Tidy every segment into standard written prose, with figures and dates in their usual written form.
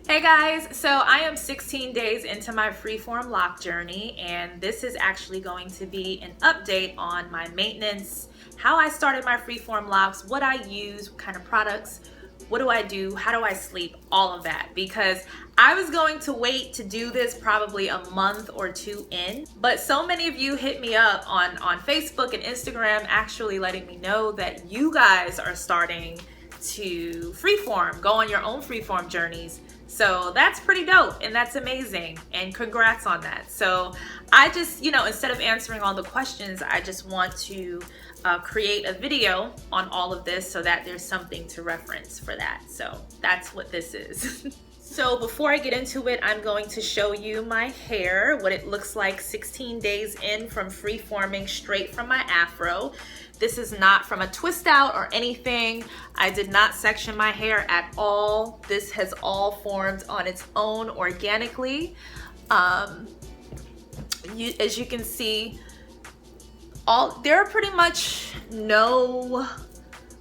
Hey guys, so I am 16 days into my freeform lock journey, and this is actually going to be an update on my maintenance, how I started my freeform locks, what I use, what kind of products, what do I do, how do I sleep, all of that, because I was going to wait to do this probably a month or two in, but so many of you hit me up on Facebook and Instagram actually letting me know that you guys are starting to freeform, go on your own freeform journeys. So that's pretty dope and that's amazing, and congrats on that. So I just, instead of answering all the questions, I just want to create a video on all of this so that there's something to reference for that. So that's what this is. So before I get into it, I'm going to show you my hair, what it looks like 16 days in from freeforming straight from my afro. This is not from a twist out or anything. I did not section my hair at all. This has all formed on its own organically. As you can see, there are pretty much no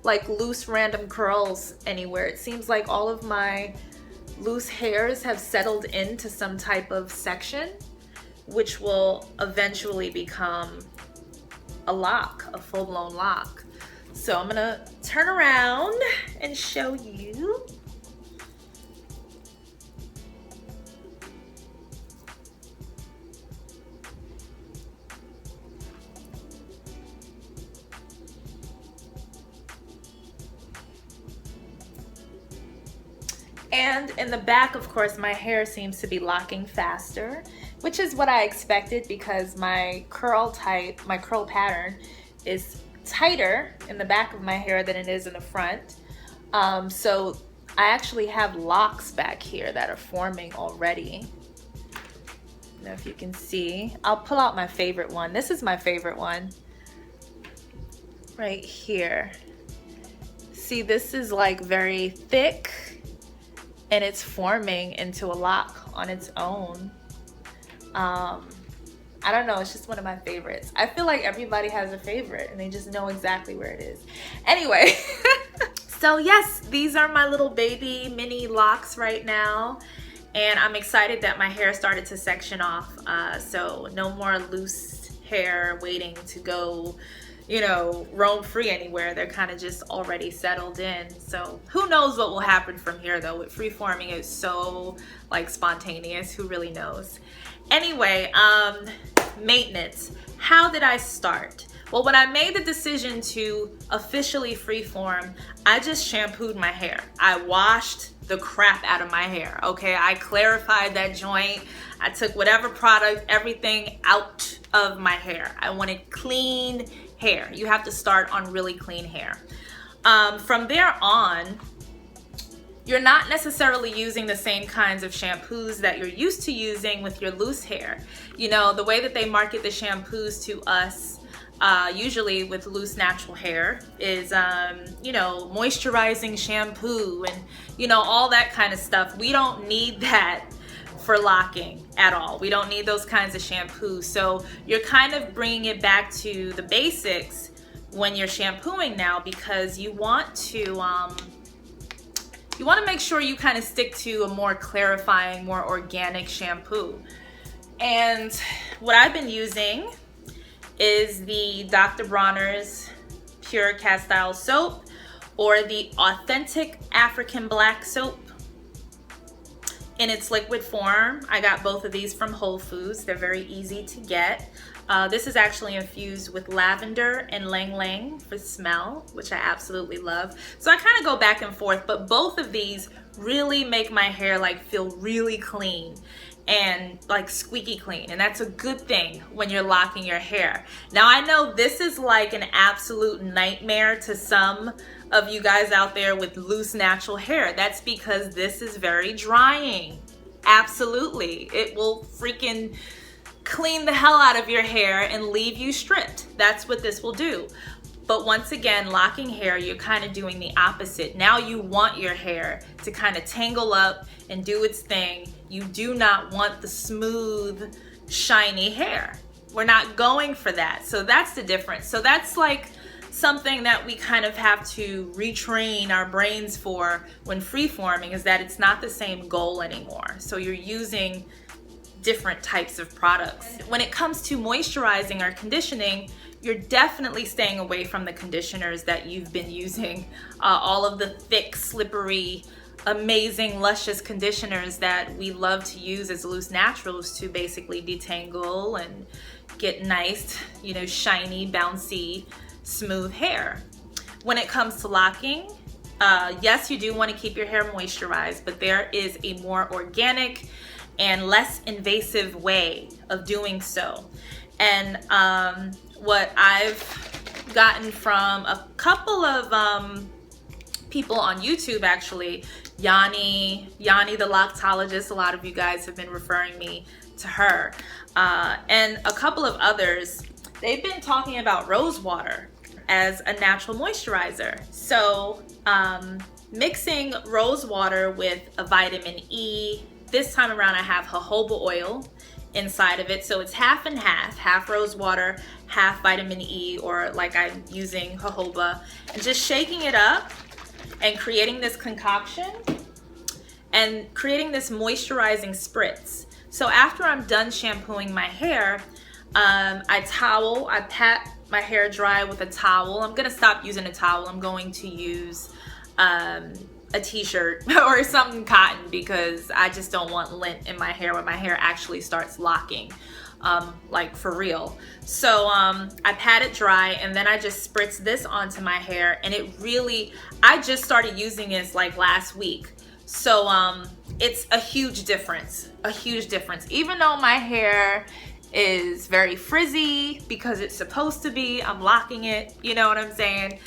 like loose random curls anywhere. It seems like all of my loose hairs have settled into some type of section, which will eventually become a lock, a full-blown lock. So I'm gonna turn around and show you. And in the back, of course, my hair seems to be locking faster, which is what I expected because my curl pattern is tighter in the back of my hair than it is in the front. So I actually have locks back here that are forming already. I don't know if you can see. I'll pull out my favorite one. This is my favorite one right here. See, this is like very thick, and it's forming into a lock on its own. I don't know, it's just one of my favorites. I feel like everybody has a favorite and they just know exactly where it is. Anyway, so yes, these are my little baby mini locks right now. And I'm excited that my hair started to section off. So no more loose hair waiting to go, roam free anywhere. They're kind of just already settled in. So who knows what will happen from here though. With freeforming, it's so like spontaneous. Who really knows? Anyway, maintenance. How did I start? Well, when I made the decision to officially freeform, I just shampooed my hair. I washed the crap out of my hair, okay? I clarified that joint. I took whatever product, everything out of my hair. I wanted clean hair. You have to start on really clean hair. From there on, you're not necessarily using the same kinds of shampoos that you're used to using with your loose hair. The way that they market the shampoos to us, usually with loose natural hair, is, moisturizing shampoo and, all that kind of stuff. We don't need that for locking at all. We don't need those kinds of shampoos. So you're kind of bringing it back to the basics when you're shampooing now, because you want to make sure you kind of stick to a more clarifying, more organic shampoo. And what I've been using is the Dr. Bronner's Pure Castile Soap, or the Authentic African Black Soap in its liquid form. I got both of these from Whole Foods. They're very easy to get. This is actually infused with lavender and lang lang for smell, which I absolutely love. So I kind of go back and forth, but both of these really make my hair like feel really clean and like squeaky clean, and that's a good thing when you're locking your hair. Now I know this is like an absolute nightmare to some of you guys out there with loose natural hair. That's because this is very drying. Absolutely, it will freaking clean the hell out of your hair and leave you stripped. That's what this will do. But once again, locking hair, you're kind of doing the opposite. Now you want your hair to kind of tangle up and do its thing. You do not want the smooth, shiny hair. We're not going for that. So that's the difference. So that's like something that we kind of have to retrain our brains for when freeforming, is that it's not the same goal anymore. So you're using different types of products. When it comes to moisturizing or conditioning, you're definitely staying away from the conditioners that you've been using, all of the thick, slippery, amazing, luscious conditioners that we love to use as loose naturals to basically detangle and get nice, you know, shiny, bouncy, smooth hair. When it comes to locking, yes, you do want to keep your hair moisturized, but there is a more organic and less invasive way of doing so. And what I've gotten from a couple of people on YouTube, actually, Yanni the Loctologist, a lot of you guys have been referring me to her, and a couple of others, they've been talking about rose water as a natural moisturizer. So mixing rose water with a vitamin E, this time around I have jojoba oil inside of it, so it's half and half rose water, half vitamin E, or like I'm using jojoba, and just shaking it up and creating this concoction and creating this moisturizing spritz. So after I'm done shampooing my hair, I pat my hair dry with a towel. I'm gonna stop using a towel. I'm going to use a t-shirt or something cotton, because I just don't want lint in my hair when my hair actually starts locking, like for real. So I pat it dry, and then I just spritz this onto my hair, and it really, I just started using this like last week. So it's a huge difference, Even though my hair is very frizzy because it's supposed to be, I'm locking it, you know what I'm saying?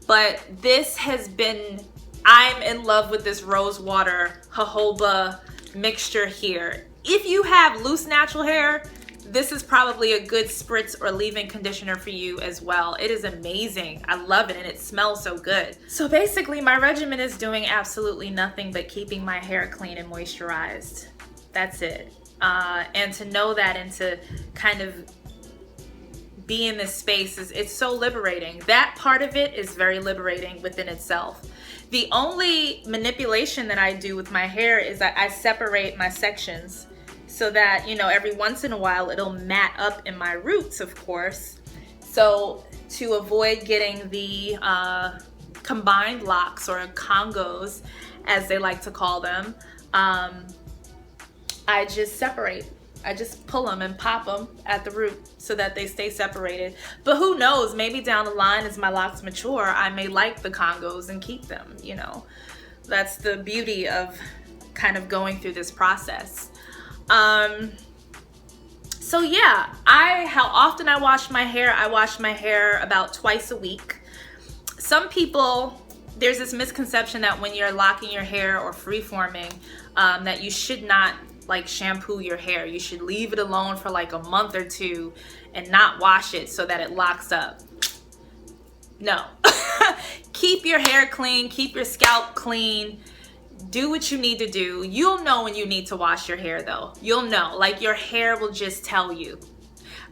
But this has been, I'm in love with this rose water jojoba mixture here. If you have loose natural hair, this is probably a good spritz or leave-in conditioner for you as well. It is amazing. I love it, and it smells so good. So basically my regimen is doing absolutely nothing but keeping my hair clean and moisturized. That's it. And to know that, and to kind of be in this space, it's so liberating. That part of it is very liberating within itself. The only manipulation that I do with my hair is that I separate my sections, so that, you know, every once in a while it'll mat up in my roots, of course. So to avoid getting the combined locks, or congos as they like to call them, I just separate. I just pull them and pop them at the root so that they stay separated. But who knows, maybe down the line as my locks mature, I may like the congos and keep them, you know. That's the beauty of kind of going through this process. So yeah, how often I wash my hair? I wash my hair about twice a week. Some people, there's this misconception that when you're locking your hair or freeforming, that you should not like shampoo your hair. You should leave it alone for like a month or two and not wash it so that it locks up. No. Keep your hair clean, keep your scalp clean. Do what you need to do. You'll know when you need to wash your hair though. You'll know, like your hair will just tell you.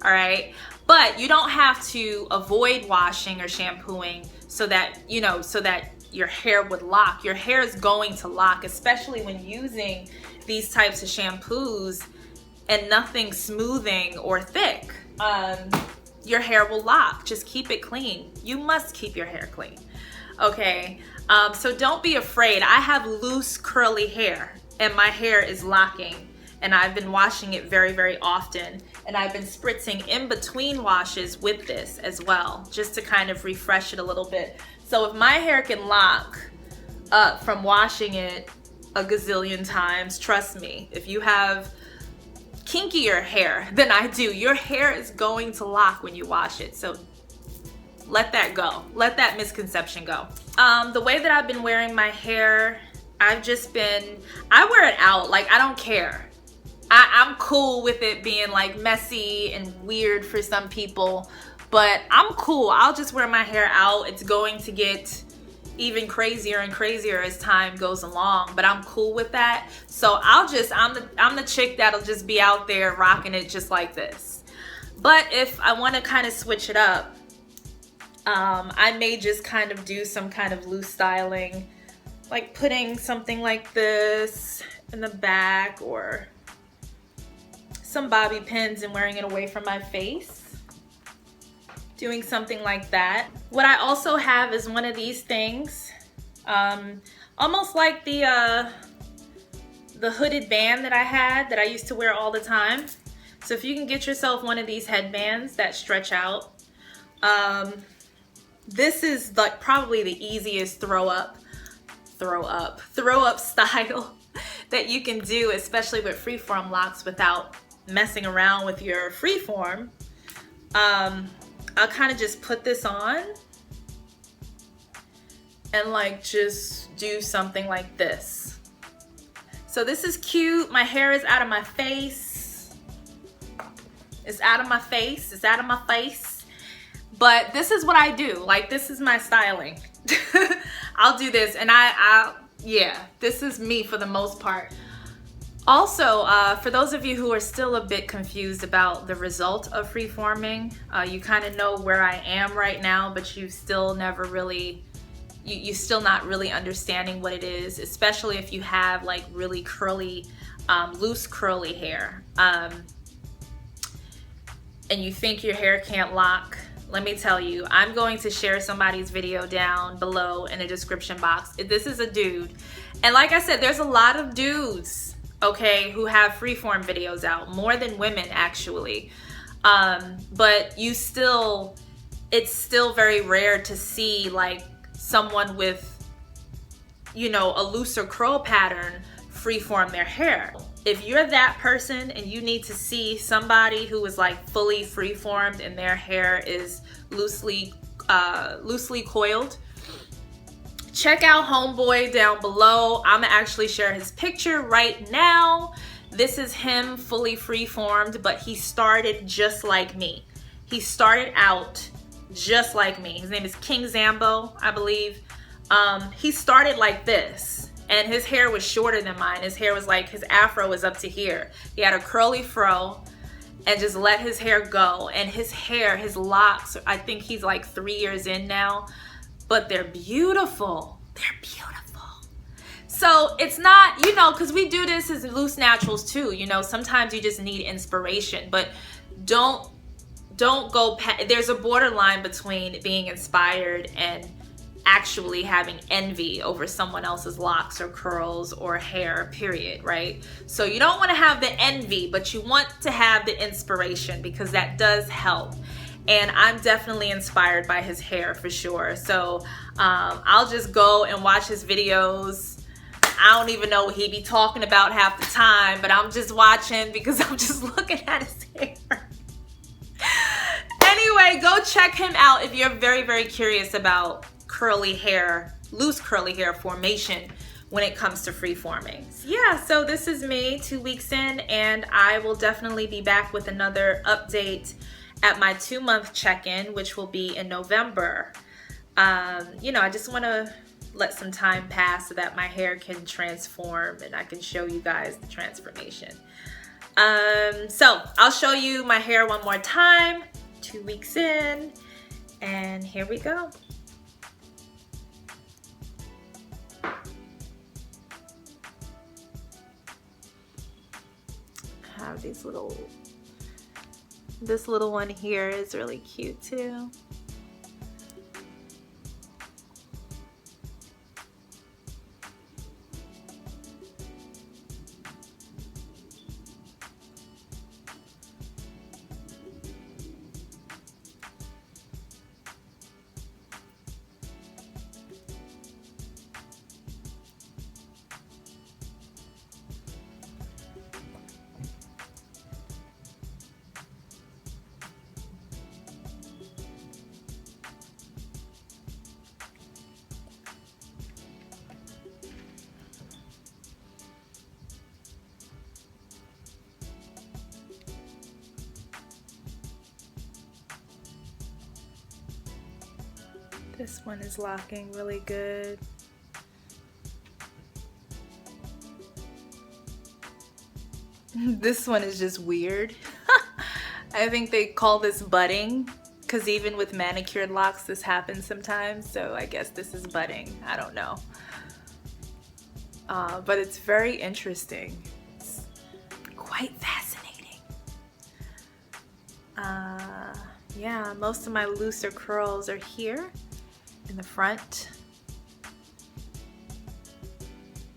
All right. But you don't have to avoid washing or shampooing so that, you know, so that your hair would lock. Your hair is going to lock, especially when using these types of shampoos and nothing smoothing or thick. Your hair will lock. Just keep it clean. You must keep your hair clean. Okay. So don't be afraid. I have loose curly hair and my hair is locking, and I've been washing it very, very often, and I've been spritzing in between washes with this as well, just to kind of refresh it a little bit. So if my hair can lock up from washing it a gazillion times, trust me, if you have kinkier hair than I do, your hair is going to lock when you wash it. So let that go. Let that misconception go. The way that I've been wearing my hair, I wear it out. Like, I don't care. I'm cool with it being like messy and weird for some people, but I'm cool. I'll just wear my hair out. It's going to get even crazier and crazier as time goes along, but I'm cool with that. So I'm the chick that'll just be out there rocking it just like this. But if I want to kind of switch it up, I may just kind of do some kind of loose styling, like putting something like this in the back or some bobby pins and wearing it away from my face. Doing something like that. What I also have is one of these things, almost like the hooded band that I had that I used to wear all the time. So if you can get yourself one of these headbands that stretch out, this is like probably the easiest throw up style that you can do, especially with freeform locks without messing around with your freeform. I'll kind of just put this on and like just do something like this. So this is cute. My hair is out of my face. It's out of my face. It's out of my face. But this is what I do. Like, this is my styling. I'll do this, and yeah, this is me for the most part. Also, for those of you who are still a bit confused about the result of freeforming, you kind of know where I am right now, but you've still never really, you're still not really understanding what it is, especially if you have like really curly, loose curly hair, and you think your hair can't lock. Let me tell you, I'm going to share somebody's video down below in the description box. This is a dude, and like I said, there's a lot of dudes, okay, who have freeform videos out, more than women actually, but it's still very rare to see like someone with, you know, a looser curl pattern freeform their hair. If you're that person and you need to see somebody who is like fully freeformed and their hair is loosely coiled, check out homeboy down below. I'm gonna actually share his picture right now. This is him fully freeformed, but he started just like me. He started out just like me. His name is King Zambo, I believe. He started like this, and his hair was shorter than mine. His hair was like, his afro was up to here. He had a curly fro and just let his hair go. And his hair, his locks, I think he's like 3 years in now, but they're beautiful. They're beautiful. So it's not, you know, because we do this as loose naturals too. You know, sometimes you just need inspiration, but don't go past, there's a borderline between being inspired and actually having envy over someone else's locks or curls or hair, period, right? So you don't want to have the envy, but you want to have the inspiration, because that does help. And I'm definitely inspired by his hair for sure. So I'll just go and watch his videos. I don't even know what he be talking about half the time, but I'm just watching because I'm just looking at his hair. Anyway, go check him out if you're very, very curious about curly hair, loose curly hair formation when it comes to freeforming. Yeah, so this is me 2 weeks in, and I will definitely be back with another update at my 2-month check-in, which will be in November. You know, I just want to let some time pass so that my hair can transform and I can show you guys the transformation. So I'll show you my hair one more time, 2 weeks in, and here we go. Have these this little one here is really cute too. This one is locking really good. This one is just weird. I think they call this budding because even with manicured locks, this happens sometimes. So I guess this is budding. I don't know. But it's very interesting. It's quite fascinating. Yeah, most of my looser curls are here in the front.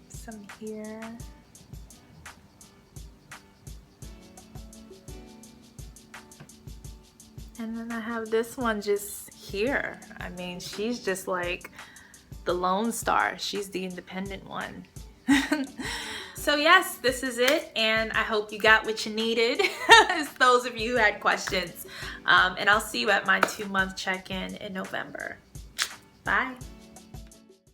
Some here. And then I have this one just here. I mean, she's just like the lone star. She's the independent one. So yes, this is it, and I hope you got what you needed. It's those of you who had questions. And I'll see you at my 2-month check-in in November. Bye.